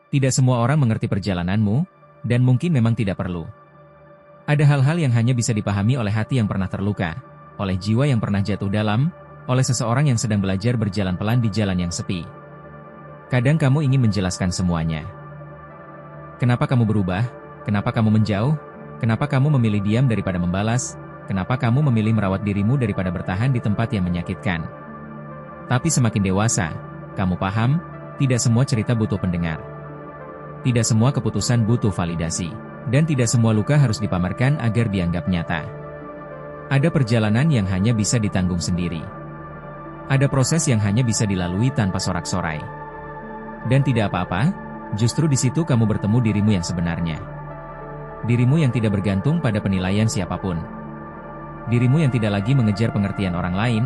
Tidak semua orang mengerti perjalananmu, dan mungkin memang tidak perlu. Ada hal-hal yang hanya bisa dipahami oleh hati yang pernah terluka, oleh jiwa yang pernah jatuh dalam, oleh seseorang yang sedang belajar berjalan pelan di jalan yang sepi. Kadang kamu ingin menjelaskan semuanya. Kenapa kamu berubah? Kenapa kamu menjauh? Kenapa kamu memilih diam daripada membalas? Kenapa kamu memilih merawat dirimu daripada bertahan di tempat yang menyakitkan? Tapi semakin dewasa, kamu paham, tidak semua cerita butuh pendengar. Tidak semua keputusan butuh validasi. Dan tidak semua luka harus dipamerkan agar dianggap nyata. Ada perjalanan yang hanya bisa ditanggung sendiri. Ada proses yang hanya bisa dilalui tanpa sorak-sorai. Dan tidak apa-apa, justru di situ kamu bertemu dirimu yang sebenarnya. Dirimu yang tidak bergantung pada penilaian siapapun. Dirimu yang tidak lagi mengejar pengertian orang lain,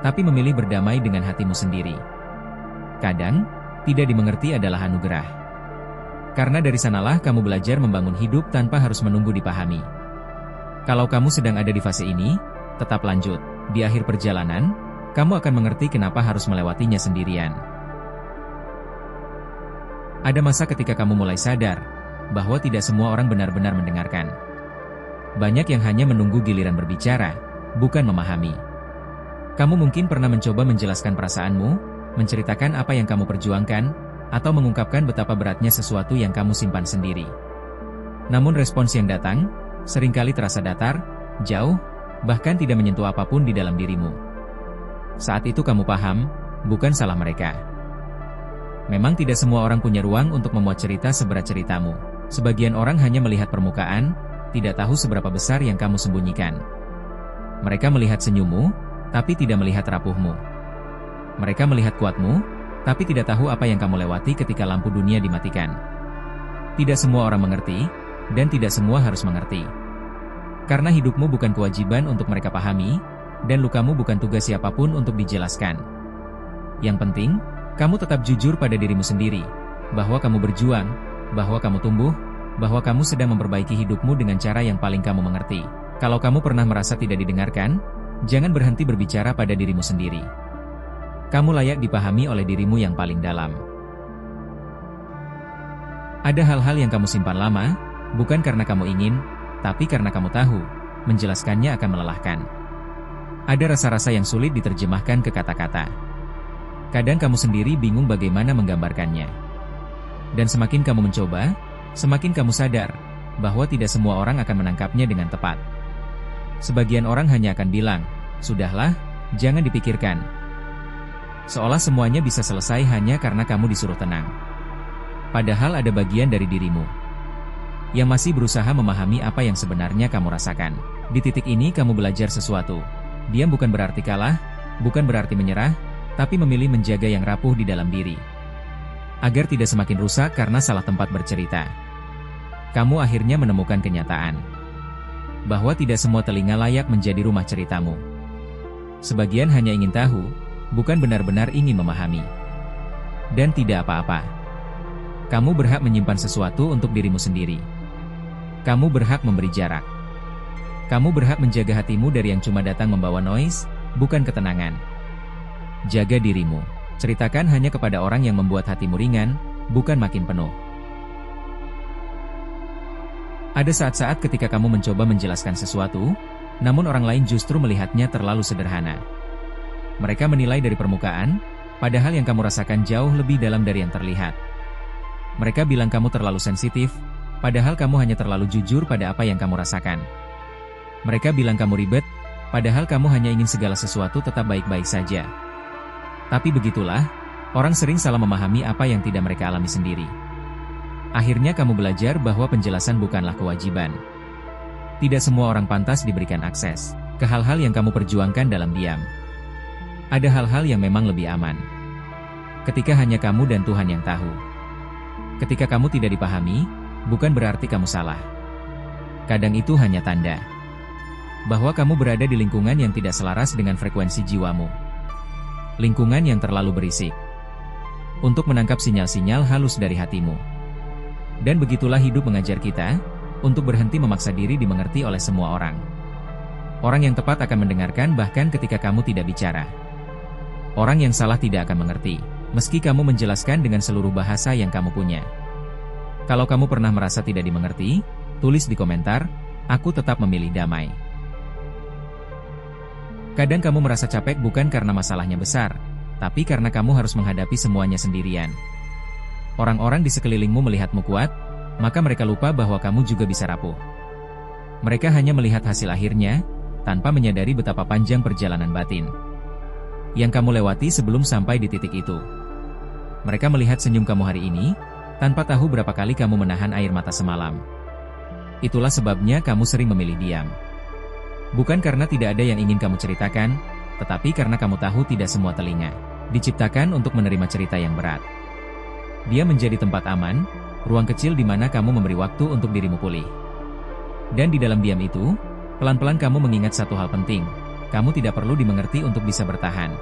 tapi memilih berdamai dengan hatimu sendiri. Kadang, tidak dimengerti adalah anugerah. Karena dari sanalah kamu belajar membangun hidup tanpa harus menunggu dipahami. Kalau kamu sedang ada di fase ini, tetap lanjut. Di akhir perjalanan, kamu akan mengerti kenapa harus melewatinya sendirian. Ada masa ketika kamu mulai sadar bahwa tidak semua orang benar-benar mendengarkan. Banyak yang hanya menunggu giliran berbicara, bukan memahami. Kamu mungkin pernah mencoba menjelaskan perasaanmu, menceritakan apa yang kamu perjuangkan, atau mengungkapkan betapa beratnya sesuatu yang kamu simpan sendiri. Namun respons yang datang, seringkali terasa datar, jauh, bahkan tidak menyentuh apapun di dalam dirimu. Saat itu kamu paham, bukan salah mereka. Memang tidak semua orang punya ruang untuk memuat cerita seberat ceritamu. Sebagian orang hanya melihat permukaan, tidak tahu seberapa besar yang kamu sembunyikan. Mereka melihat senyummu, tapi tidak melihat rapuhmu. Mereka melihat kuatmu, tapi tidak tahu apa yang kamu lewati ketika lampu dunia dimatikan. Tidak semua orang mengerti, dan tidak semua harus mengerti. Karena hidupmu bukan kewajiban untuk mereka pahami, dan lukamu bukan tugas siapapun untuk dijelaskan. Yang penting, kamu tetap jujur pada dirimu sendiri, bahwa kamu berjuang, bahwa kamu tumbuh, bahwa kamu sedang memperbaiki hidupmu dengan cara yang paling kamu mengerti. Kalau kamu pernah merasa tidak didengarkan, jangan berhenti berbicara pada dirimu sendiri. Kamu layak dipahami oleh dirimu yang paling dalam. Ada hal-hal yang kamu simpan lama, bukan karena kamu ingin, tapi karena kamu tahu, menjelaskannya akan melelahkan. Ada rasa-rasa yang sulit diterjemahkan ke kata-kata. Kadang kamu sendiri bingung bagaimana menggambarkannya. Dan semakin kamu mencoba, semakin kamu sadar, bahwa tidak semua orang akan menangkapnya dengan tepat. Sebagian orang hanya akan bilang, "Sudahlah, jangan dipikirkan." Seolah semuanya bisa selesai hanya karena kamu disuruh tenang. Padahal ada bagian dari dirimu yang masih berusaha memahami apa yang sebenarnya kamu rasakan. Di titik ini kamu belajar sesuatu. Diam bukan berarti kalah, bukan berarti menyerah, tapi memilih menjaga yang rapuh di dalam diri. Agar tidak semakin rusak karena salah tempat bercerita. Kamu akhirnya menemukan kenyataan bahwa tidak semua telinga layak menjadi rumah ceritamu. Sebagian hanya ingin tahu, bukan benar-benar ingin memahami. Dan tidak apa-apa. Kamu berhak menyimpan sesuatu untuk dirimu sendiri. Kamu berhak memberi jarak. Kamu berhak menjaga hatimu dari yang cuma datang membawa noise, bukan ketenangan. Jaga dirimu. Ceritakan hanya kepada orang yang membuat hatimu ringan, bukan makin penuh. Ada saat-saat ketika kamu mencoba menjelaskan sesuatu, namun orang lain justru melihatnya terlalu sederhana. Mereka menilai dari permukaan, padahal yang kamu rasakan jauh lebih dalam dari yang terlihat. Mereka bilang kamu terlalu sensitif, padahal kamu hanya terlalu jujur pada apa yang kamu rasakan. Mereka bilang kamu ribet, padahal kamu hanya ingin segala sesuatu tetap baik-baik saja. Tapi begitulah, orang sering salah memahami apa yang tidak mereka alami sendiri. Akhirnya kamu belajar bahwa penjelasan bukanlah kewajiban. Tidak semua orang pantas diberikan akses ke hal-hal yang kamu perjuangkan dalam diam. Ada hal-hal yang memang lebih aman ketika hanya kamu dan Tuhan yang tahu. Ketika kamu tidak dipahami, bukan berarti kamu salah. Kadang itu hanya tanda bahwa kamu berada di lingkungan yang tidak selaras dengan frekuensi jiwamu. Lingkungan yang terlalu berisik untuk menangkap sinyal-sinyal halus dari hatimu. Dan begitulah hidup mengajar kita untuk berhenti memaksa diri dimengerti oleh semua orang. Orang yang tepat akan mendengarkan bahkan ketika kamu tidak bicara. Orang yang salah tidak akan mengerti, meski kamu menjelaskan dengan seluruh bahasa yang kamu punya. Kalau kamu pernah merasa tidak dimengerti, tulis di komentar, aku tetap memilih damai. Kadang kamu merasa capek bukan karena masalahnya besar, tapi karena kamu harus menghadapi semuanya sendirian. Orang-orang di sekelilingmu melihatmu kuat, maka mereka lupa bahwa kamu juga bisa rapuh. Mereka hanya melihat hasil akhirnya, tanpa menyadari betapa panjang perjalanan batin yang kamu lewati sebelum sampai di titik itu. Mereka melihat senyum kamu hari ini, tanpa tahu berapa kali kamu menahan air mata semalam. Itulah sebabnya kamu sering memilih diam. Bukan karena tidak ada yang ingin kamu ceritakan, tetapi karena kamu tahu tidak semua telinga diciptakan untuk menerima cerita yang berat. Dia menjadi tempat aman, ruang kecil di mana kamu memberi waktu untuk dirimu pulih. Dan di dalam diam itu, pelan-pelan kamu mengingat satu hal penting. Kamu tidak perlu dimengerti untuk bisa bertahan.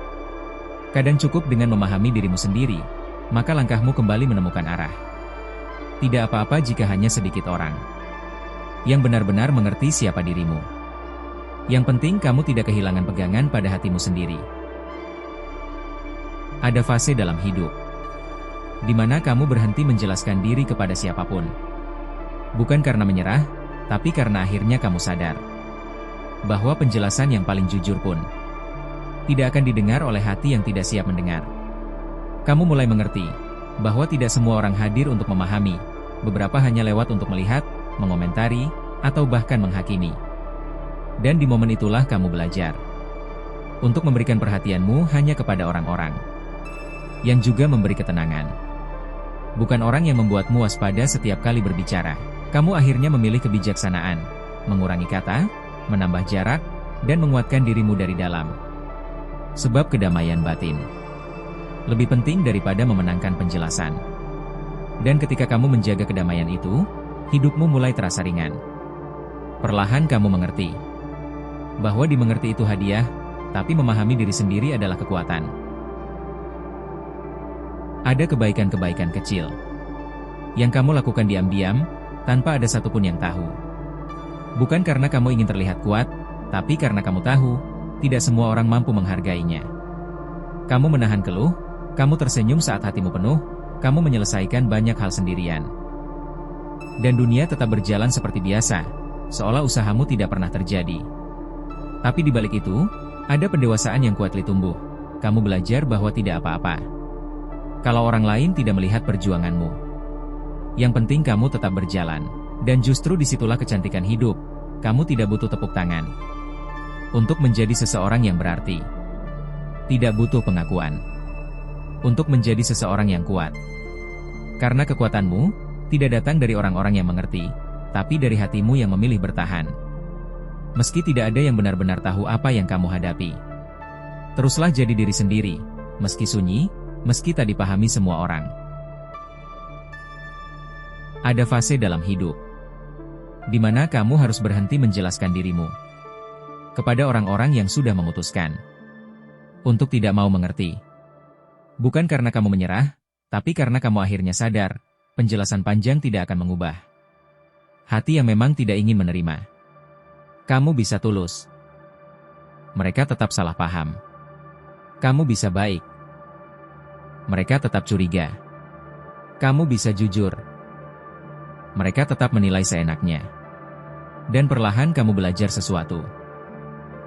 Kadang cukup dengan memahami dirimu sendiri, maka langkahmu kembali menemukan arah. Tidak apa-apa jika hanya sedikit orang yang benar-benar mengerti siapa dirimu. Yang penting kamu tidak kehilangan pegangan pada hatimu sendiri. Ada fase dalam hidup di mana kamu berhenti menjelaskan diri kepada siapapun. Bukan karena menyerah, tapi karena akhirnya kamu sadar bahwa penjelasan yang paling jujur pun tidak akan didengar oleh hati yang tidak siap mendengar. Kamu mulai mengerti bahwa tidak semua orang hadir untuk memahami, beberapa hanya lewat untuk melihat, mengomentari, atau bahkan menghakimi. Dan di momen itulah kamu belajar untuk memberikan perhatianmu hanya kepada orang-orang yang juga memberi ketenangan. Bukan orang yang membuatmu waspada setiap kali berbicara. Kamu akhirnya memilih kebijaksanaan, mengurangi kata, menambah jarak, dan menguatkan dirimu dari dalam. Sebab kedamaian batin lebih penting daripada memenangkan penjelasan. Dan ketika kamu menjaga kedamaian itu, hidupmu mulai terasa ringan. Perlahan kamu mengerti bahwa dimengerti itu hadiah, tapi memahami diri sendiri adalah kekuatan. Ada kebaikan-kebaikan kecil yang kamu lakukan diam-diam, tanpa ada satupun yang tahu. Bukan karena kamu ingin terlihat kuat, tapi karena kamu tahu, tidak semua orang mampu menghargainya. Kamu menahan keluh, kamu tersenyum saat hatimu penuh, kamu menyelesaikan banyak hal sendirian. Dan dunia tetap berjalan seperti biasa, seolah usahamu tidak pernah terjadi. Tapi di balik itu, ada pendewasaan yang kuat tumbuh. Kamu belajar bahwa tidak apa-apa kalau orang lain tidak melihat perjuanganmu. Yang penting kamu tetap berjalan. Dan justru disitulah kecantikan hidup. Kamu tidak butuh tepuk tangan untuk menjadi seseorang yang berarti. Tidak butuh pengakuan untuk menjadi seseorang yang kuat. Karena kekuatanmu tidak datang dari orang-orang yang mengerti, tapi dari hatimu yang memilih bertahan. Meski tidak ada yang benar-benar tahu apa yang kamu hadapi. Teruslah jadi diri sendiri, meski sunyi, meski tak dipahami semua orang. Ada fase dalam hidup di mana kamu harus berhenti menjelaskan dirimu kepada orang-orang yang sudah memutuskan untuk tidak mau mengerti. Bukan karena kamu menyerah, tapi karena kamu akhirnya sadar, penjelasan panjang tidak akan mengubah hati yang memang tidak ingin menerima. Kamu bisa tulus, mereka tetap salah paham. Kamu bisa baik, mereka tetap curiga. Kamu bisa jujur, mereka tetap menilai seenaknya. Dan perlahan kamu belajar sesuatu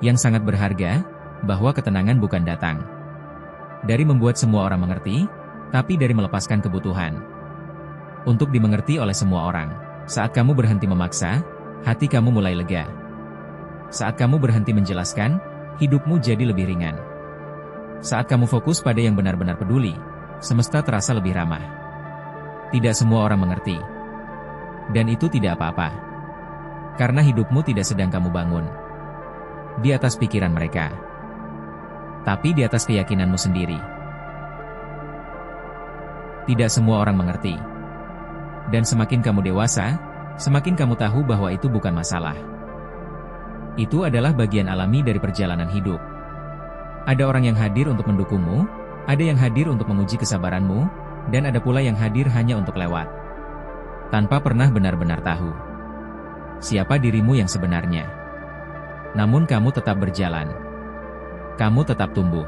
yang sangat berharga, bahwa ketenangan bukan datang dari membuat semua orang mengerti, tapi dari melepaskan kebutuhan untuk dimengerti oleh semua orang. Saat kamu berhenti memaksa, hati kamu mulai lega. Saat kamu berhenti menjelaskan, hidupmu jadi lebih ringan. Saat kamu fokus pada yang benar-benar peduli, semesta terasa lebih ramah. Tidak semua orang mengerti. Dan itu tidak apa-apa. Karena hidupmu tidak sedang kamu bangun di atas pikiran mereka, tapi di atas keyakinanmu sendiri. Tidak semua orang mengerti. Dan semakin kamu dewasa, semakin kamu tahu bahwa itu bukan masalah. Itu adalah bagian alami dari perjalanan hidup. Ada orang yang hadir untuk mendukungmu, ada yang hadir untuk menguji kesabaranmu, dan ada pula yang hadir hanya untuk lewat, tanpa pernah benar-benar tahu siapa dirimu yang sebenarnya. Namun kamu tetap berjalan. Kamu tetap tumbuh.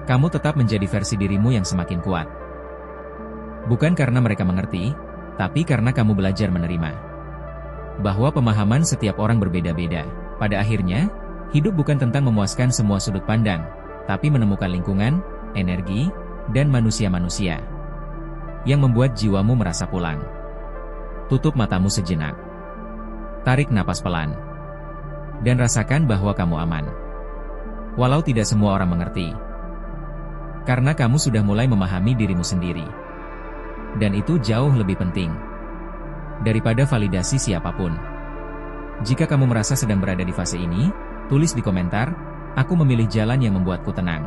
Kamu tetap menjadi versi dirimu yang semakin kuat. Bukan karena mereka mengerti, tapi karena kamu belajar menerima bahwa pemahaman setiap orang berbeda-beda. Pada akhirnya, hidup bukan tentang memuaskan semua sudut pandang, tapi menemukan lingkungan, energi, dan manusia-manusia yang membuat jiwamu merasa pulang. Tutup matamu sejenak. Tarik napas pelan. Dan rasakan bahwa kamu aman. Walau tidak semua orang mengerti. Karena kamu sudah mulai memahami dirimu sendiri. Dan itu jauh lebih penting daripada validasi siapapun. Jika kamu merasa sedang berada di fase ini, tulis di komentar, "Aku memilih jalan yang membuatku tenang."